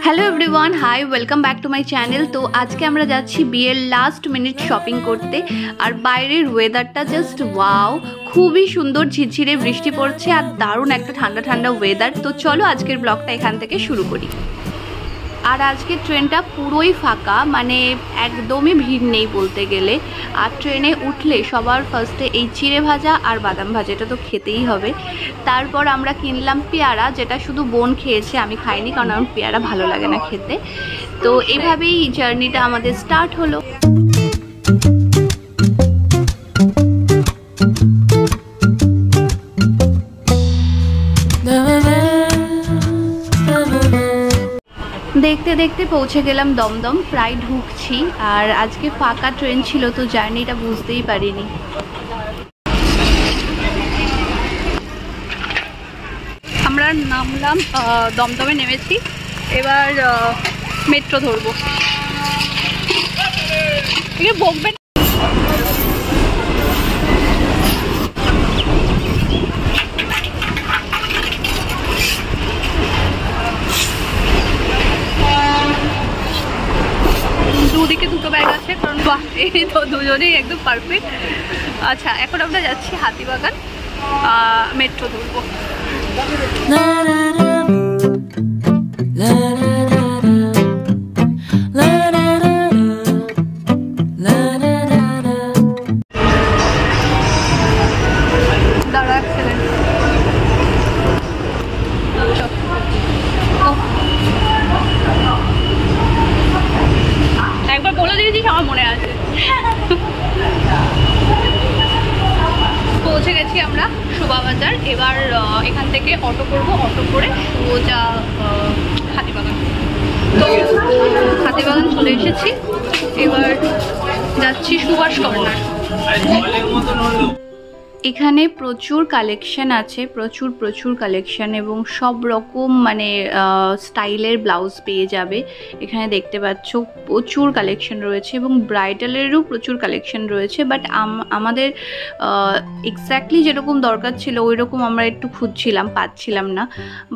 Hello everyone, hi welcome back to my channel. तो आज के আমরা যাচ্ছি বিয়ের লাস্ট মিনিট শপিং করতে। আর বাইরের ওয়েদারটা জাস্ট ওয়াও, খুবই সুন্দর, ঝিরঝিরে বৃষ্টি পড়ছে আর দারুণ একটা ঠান্ডা ঠান্ডা ওয়েদার। তো চলো আজকের ব্লগটা এখান থেকে শুরু করি। আর আজকে ট্রেনটা পুরোই ফাঁকা, মানে একদমই ভিড় নেই বলতে গেলে। আর ট্রেনে উঠলে সবার ফার্স্টে এই চিড়ে ভাজা আর বাদাম ভাজা, এটা তো খেতেই হবে। তারপর আমরা কিনলাম পেয়ারা, যেটা শুধু বোন খেয়েছে, আমি খাইনি, কারণ আমার পেয়ারা ভালো লাগে না খেতে। তো এইভাবেই জার্নিটা আমাদের স্টার্ট হলো। দেখতে দেখতে পৌঁছে গেলাম দমদম, প্রায় ঢুকছি। আর আজকে ফাঁকা ট্রেন ছিল, তো জার্নিটা বুঝতেই পারিনি। আমরা নামলাম, দমদমে নেমেছি, এবার মেট্রো ধরবো। বকবে দুদিকে দুটো ব্যাগ আছে, কারণ এই তো দুজনেই একদম পারফেক্ট। আচ্ছা, এখন আমরা যাচ্ছি হাতিবাগান, মেট্রো ধরবো। একবার বলে দিয়েছিস, আমার মনে আছে। পৌঁছে গেছি আমরা শোভাবাজার। এবার এখান থেকে অটো করবো, অটো করে সোজা হাতিবাগান। তো হাতিবাগান চলে এসেছি, এবার যাচ্ছি সুভাষ কর্নার। এখানে প্রচুর কালেকশন আছে, প্রচুর কালেকশন, এবং সব রকম মানে স্টাইলের ব্লাউজ পেয়ে যাবে। এখানে দেখতে পাচ্ছ প্রচুর কালেকশন রয়েছে, এবং ব্রাইডালেরও প্রচুর কালেকশন রয়েছে। বাট আমাদের এক্স্যাক্টলি যেরকম দরকার ছিল ওই রকম আমরা একটু খুঁজছিলাম, পাচ্ছিলাম না।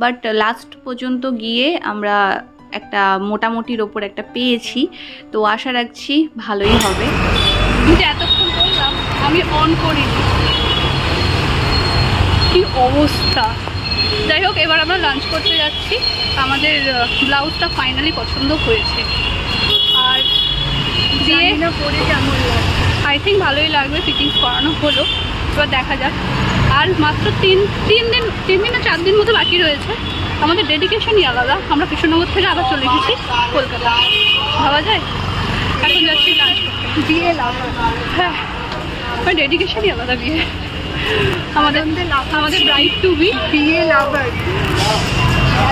বাট লাস্ট পর্যন্ত গিয়ে আমরা একটা মোটামুটির ওপর একটা পেয়েছি। তো আশা রাখছি ভালোই হবে। এতক্ষণ বললাম আমি অন করিনি, কি অবস্থা। যাই হোক, এবার আমরা লাঞ্চ করতে যাচ্ছি। আমাদের ব্লাউজটা ফাইনালি পছন্দ হয়েছে, আর দিয়ে আই থিঙ্ক ভালোই লাগবে। ফিটিংস করানো হলো, এবার দেখা যাক। আর মাত্র তিন দিন না 4 দিন মতো বাকি রয়েছে। আমাদের ডেডিকেশনই আলাদা। আমরা কৃষ্ণনগর থেকে আবার চলে এসেছি কলকাতা, ভাবা যায়। এখন যাচ্ছি লাঞ্চ করতে। বিয়ে লাভার, হ্যাঁ, ডেডিকেশনই আলাদা। বিয়ে আমাদের ব্রাইড টু বি বিয়ে লাভার।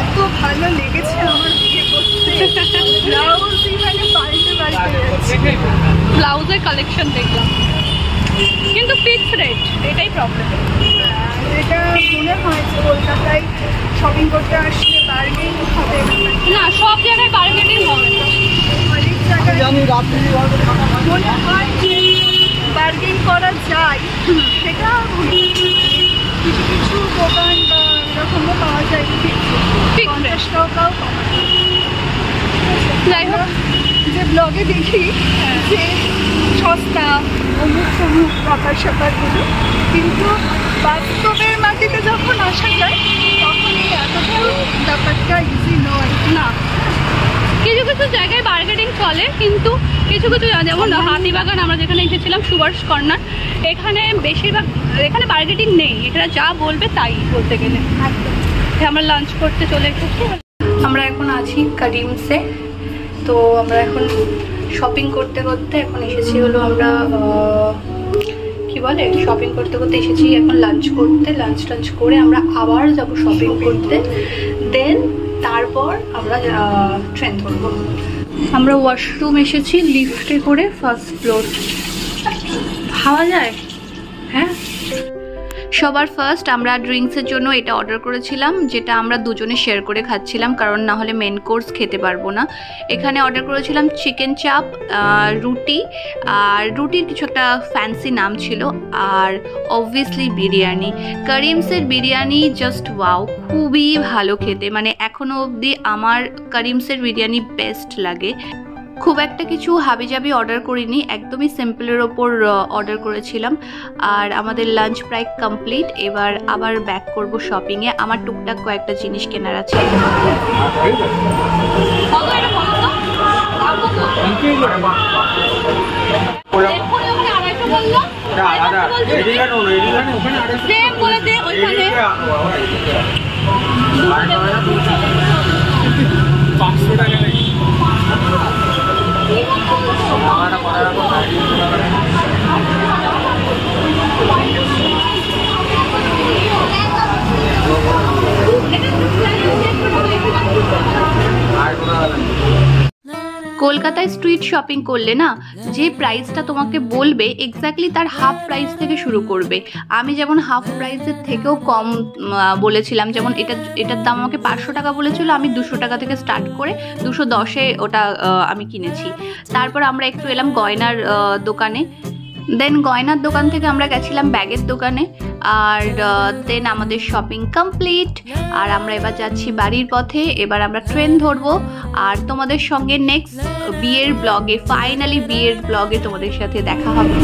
এত ভালো লেগেছে আমার বিয়ে করতে। ব্লাউজই মানে বাড়িতে ব্লাউজের কালেকশন দেখলাম, কিন্তু ফিক্স রেট, এটাই প্রবলেম। এটা মনে হয় কলকাতায় শপিং করতে আসলে বার্গেনিং হবে না, সব জায়গায় বার্গেনিং হবে না। অনেক জায়গায় মনে হয় যে বার্গেন করা যায়, সেটা কিছু দোকান বা এরকমও পাওয়া যায়। যাই হোক, যে ব্লগে দেখি যে সস্তা অমুক ব্যাপার স্যাপারগুলো, কিন্তু বাস্তবের মাটিতে যখন আসা যায় তখন এই এতটাও ব্যাপারটা ইজি নয় না। কিছু কিছু জায়গায় বার্গেনিং চলে, কিন্তু কিছু যেমন হাতিবাগান আমরা যেখানে এসেছিলাম, সুভাষ কর্নার, এখানে বেশিরভাগ এখানে বার্গেনিং নেই। এখানে যা বলবে তাই বলতে গেলে। আমরা লাঞ্চ করতে চলে এসেছি। আমরা এখন আছি করিমসে। তো আমরা এখন শপিং করতে এখন এসেছি হলো, আমরা কি বলে, শপিং করতে এসেছি এখন লাঞ্চ করতে। লাঞ্চ করে আমরা আবার যাব শপিং করতে, দেন তারপর আমরা ট্রেন ধরবো। আমরা ওয়াশরুম এসেছি লিফটে করে, ফার্স্ট ফ্লোর, ভাবা যায়। হ্যাঁ, সবার ফার্স্ট আমরা ড্রিঙ্কসের জন্য এটা অর্ডার করেছিলাম, যেটা আমরা দুজনে শেয়ার করে খাচ্ছিলাম, কারণ না হলে মেন কোর্স খেতে পারবো না। এখানে অর্ডার করেছিলাম চিকেন চাপ, রুটি, আর রুটির কিছু একটা ফ্যান্সি নাম ছিল, আর অবভিয়াসলি বিরিয়ানি। করিমসের বিরিয়ানি জাস্ট ওয়াও, খুবই ভালো খেতে, মানে এখনও অবধি আমার করিমসের বিরিয়ানি বেস্ট লাগে। খুব একটা কিছু হাবিজাবি অর্ডার করিনি, একদমই সিম্পলের ওপর অর্ডার করেছিলাম। আর আমাদের লাঞ্চ প্রায় কমপ্লিট, এবার আবার ব্যাক করব শপিংয়ে। আমার টুকটাক কয়েকটা জিনিস কেনার আছে। কলকাতায় স্ট্রিট শপিং করলে না, যে প্রাইসটা তোমাকে বলবে এক্স্যাক্টলি তার হাফ প্রাইস থেকে শুরু করবে। আমি যেমন হাফ প্রাইসের থেকেও কম বলেছিলাম, যেমন এটার দাম আমাকে 500 টাকা বলেছিল, আমি 200 টাকা থেকে স্টার্ট করে 210-এ ওটা আমি কিনেছি। তারপর আমরা একটু এলাম গয়নার দোকানে, দেন গয়নার দোকান থেকে আমরা গেছিলাম ব্যাগের দোকানে, আর দেন আমাদের শপিং কমপ্লিট। আর আমরা এবার যাচ্ছি বাড়ির পথে, এবার আমরা ট্রেন ধরবো। আর তোমাদের সঙ্গে নেক্সট বিয়ের ব্লগে, ফাইনালি বিয়ের ব্লগে তোমাদের সাথে দেখা হবে।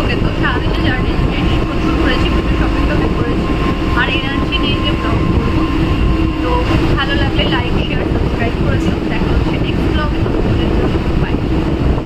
ওকে, তো সারাদিনের জার্নি শেষ করেছি।